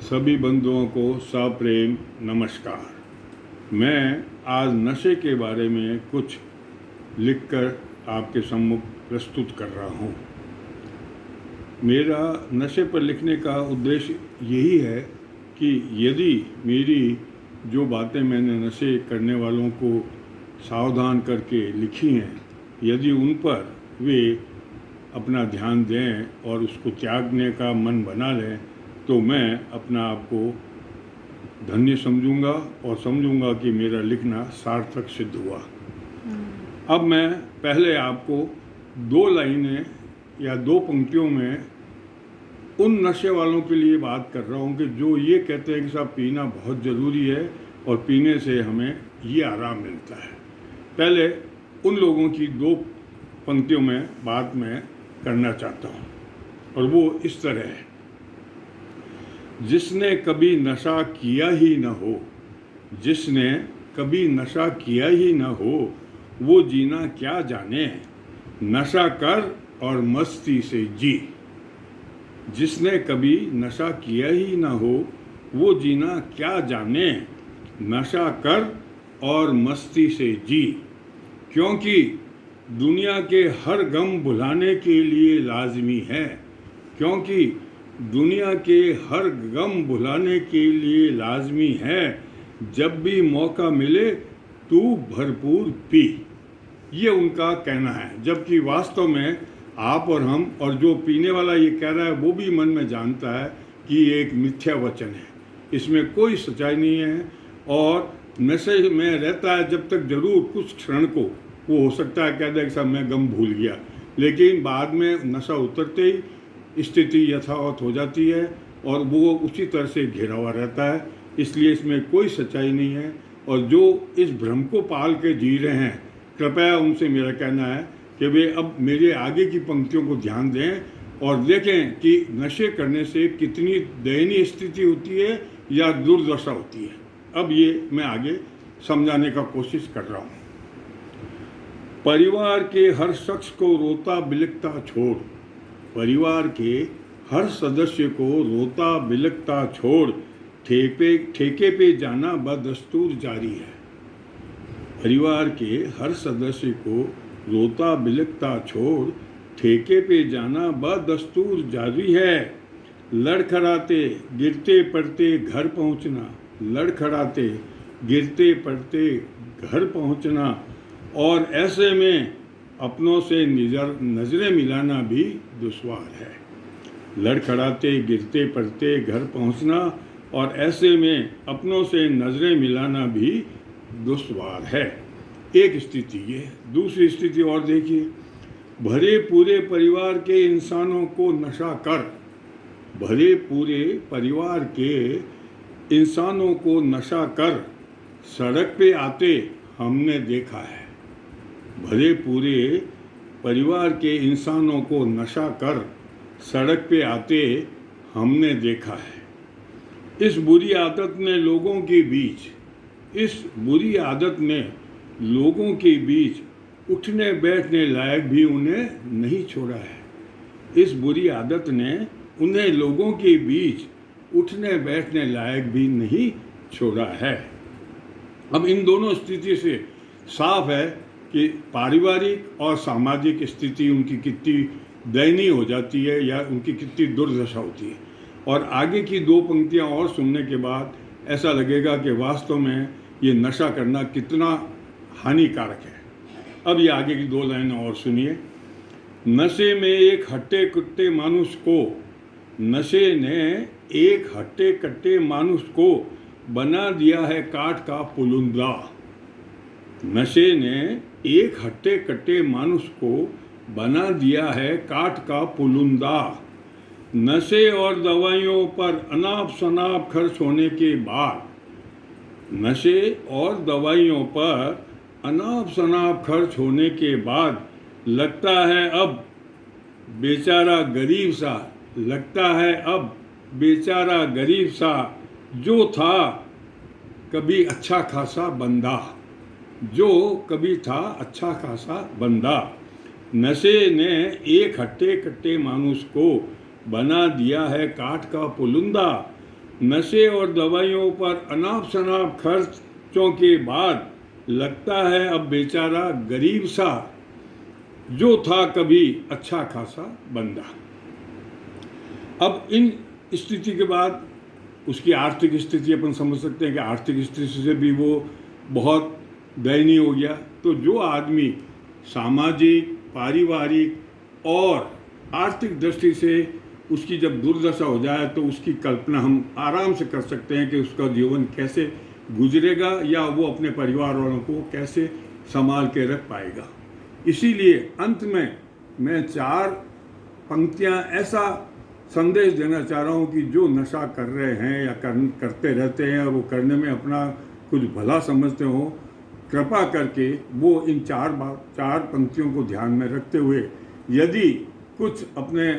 सभी बंधुओं को सप्रेम नमस्कार। मैं आज नशे के बारे में कुछ लिखकर आपके सम्मुख प्रस्तुत कर रहा हूँ। मेरा नशे पर लिखने का उद्देश्य यही है कि यदि मेरी जो बातें मैंने नशे करने वालों को सावधान करके लिखी हैं, यदि उन पर वे अपना ध्यान दें और उसको त्यागने का मन बना लें, तो मैं अपना आप को धन्य समझूंगा और समझूंगा कि मेरा लिखना सार्थक सिद्ध हुआ। अब मैं पहले आपको दो लाइनें या दो पंक्तियों में उन नशे वालों के लिए बात कर रहा हूँ कि जो ये कहते हैं कि साहब पीना बहुत ज़रूरी है और पीने से हमें ये आराम मिलता है। पहले उन लोगों की दो पंक्तियों में बात मैं करना चाहता हूँ और वो इस तरह है। जिसने कभी नशा किया ही न हो, जिसने कभी नशा किया ही न हो, वो जीना क्या जाने, नशा कर और मस्ती से जी। जिसने कभी नशा किया ही न हो, वो जीना क्या जाने, नशा कर और मस्ती से जी। क्योंकि दुनिया के हर गम भुलाने के लिए लाजमी है, क्योंकि दुनिया के हर गम भुलाने के लिए लाजमी है, जब भी मौका मिले तू भरपूर पी। ये उनका कहना है, जबकि वास्तव में आप और हम और जो पीने वाला ये कह रहा है वो भी मन में जानता है कि ये एक मिथ्या वचन है, इसमें कोई सच्चाई नहीं है। और नशे में रहता है जब तक ज़रूर कुछ क्षण को वो हो सकता है कह दे कि साहब मैं गम भूल गया, लेकिन बाद में नशा उतरते ही स्थिति यथावत हो जाती है और वो उसी तरह से घिरा हुआ रहता है। इसलिए इसमें कोई सच्चाई नहीं है। और जो इस भ्रम को पाल के जी रहे हैं, कृपया उनसे मेरा कहना है कि वे अब मेरे आगे की पंक्तियों को ध्यान दें और देखें कि नशे करने से कितनी दयनीय स्थिति होती है या दुर्दशा होती है। अब ये मैं आगे समझाने का कोशिश कर रहा हूँ। परिवार के हर शख्स को रोता बिलखता छोड़, परिवार के हर सदस्य को रोता बिलखता छोड़, ठेके पे जाना बदस्तूर जारी है। परिवार के हर सदस्य को रोता बिलखता छोड़, ठेके पे जाना बदस्तूर जारी है। लड़खड़ाते गिरते पड़ते घर पहुंचना, लड़खड़ाते गिरते पड़ते घर पहुंचना, और ऐसे में अपनों से नज़रें मिलाना भी दुश्वार है। लड़खड़ाते गिरते पड़ते घर पहुंचना और ऐसे में अपनों से नज़रें मिलाना भी दुश्वार है। एक स्थिति ये। दूसरी स्थिति और देखिए। भरे पूरे परिवार के इंसानों को नशा कर, भरे पूरे परिवार के इंसानों को नशा कर सड़क पे आते हमने देखा है। भरे पूरे परिवार के इंसानों को नशा कर सड़क पे आते हमने देखा है। इस बुरी आदत ने लोगों के बीच, इस बुरी आदत ने लोगों के बीच उठने बैठने लायक भी उन्हें नहीं छोड़ा है। इस बुरी आदत ने उन्हें लोगों के बीच उठने बैठने लायक भी नहीं छोड़ा है। अब इन दोनों स्थिति से साफ है कि पारिवारिक और सामाजिक स्थिति उनकी कितनी दयनीय हो जाती है या उनकी कितनी दुर्दशा होती है। और आगे की दो पंक्तियां और सुनने के बाद ऐसा लगेगा कि वास्तव में ये नशा करना कितना हानिकारक है। अब ये आगे की दो लाइनें और सुनिए। नशे में एक हट्टे कट्टे मानुष को, नशे ने एक हट्टे कट्टे मानुष को बना दिया है काठ का पुलुंदा। नशे ने एक हट्टे कट्टे मानुष को बना दिया है काठ का पुलुंदा। नशे और दवाइयों पर अनाप शनाप खर्च होने के बाद, नशे और दवाइयों पर अनाप शनाप खर्च होने के बाद लगता है अब बेचारा गरीब सा, लगता है अब बेचारा गरीब सा, जो था कभी अच्छा खासा बंदा, जो कभी था अच्छा खासा बंदा। नशे ने एक हट्टे कट्टे मानुष को बना दिया है काठ का पुलुंदा। नशे और दवाइयों पर अनाप शनाप खर्चों के बाद लगता है अब बेचारा गरीब सा, जो था कभी अच्छा खासा बंदा। अब इन स्थिति के बाद उसकी आर्थिक स्थिति अपन समझ सकते हैं कि आर्थिक स्थिति से भी वो बहुत दयनीय हो गया। तो जो आदमी सामाजिक, पारिवारिक और आर्थिक दृष्टि से उसकी जब दुर्दशा हो जाए तो उसकी कल्पना हम आराम से कर सकते हैं कि उसका जीवन कैसे गुजरेगा या वो अपने परिवार वालों को कैसे संभाल के रख पाएगा। इसीलिए अंत में मैं 4 पंक्तियां ऐसा संदेश देना चाह रहा हूं कि जो नशा कर रहे हैं या करते रहते हैं और वो करने में अपना कुछ भला समझते हो, कृपा करके वो इन 4 पंक्तियों को ध्यान में रखते हुए यदि कुछ अपने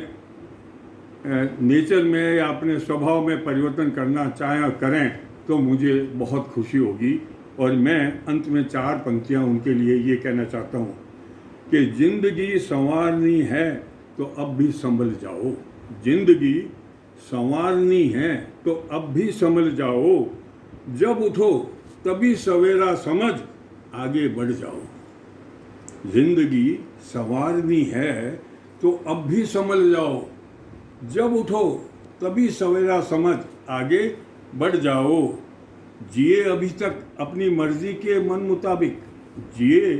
नेचर में या अपने स्वभाव में परिवर्तन करना चाहें करें तो मुझे बहुत खुशी होगी। और मैं अंत में 4 पंक्तियां उनके लिए ये कहना चाहता हूँ कि जिंदगी संवारनी है तो अब भी संभल जाओ, जिंदगी संवारनी है तो अब भी संभल जाओ, जब उठो तभी सवेरा समझ आगे बढ़ जाओ। जिंदगी संवारनी है तो अब भी संभल जाओ, जब उठो तभी सवेरा समझ आगे बढ़ जाओ। जिए अभी तक अपनी मर्जी के मन मुताबिक, जिए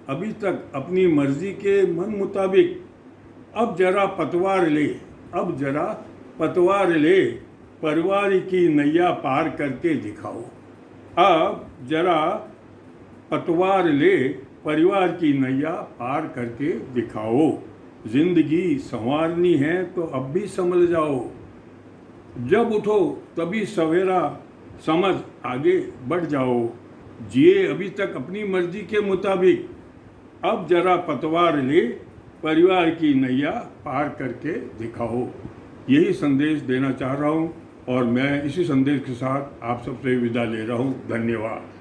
अभी तक अपनी मर्जी के मन मुताबिक, अब जरा पतवार ले, अब जरा पतवार ले, परिवार की नैया पार करके दिखाओ। अब जरा पतवार ले, परिवार की नैया पार करके दिखाओ। जिंदगी संवारनी है तो अब भी संभल जाओ, जब उठो तभी सवेरा समझ आगे बढ़ जाओ। जिए अभी तक अपनी मर्जी के मुताबिक, अब जरा पतवार ले, परिवार की नैया पार करके दिखाओ। यही संदेश देना चाह रहा हूँ और मैं इसी संदेश के साथ आप सबसे विदा ले रहा हूँ। धन्यवाद।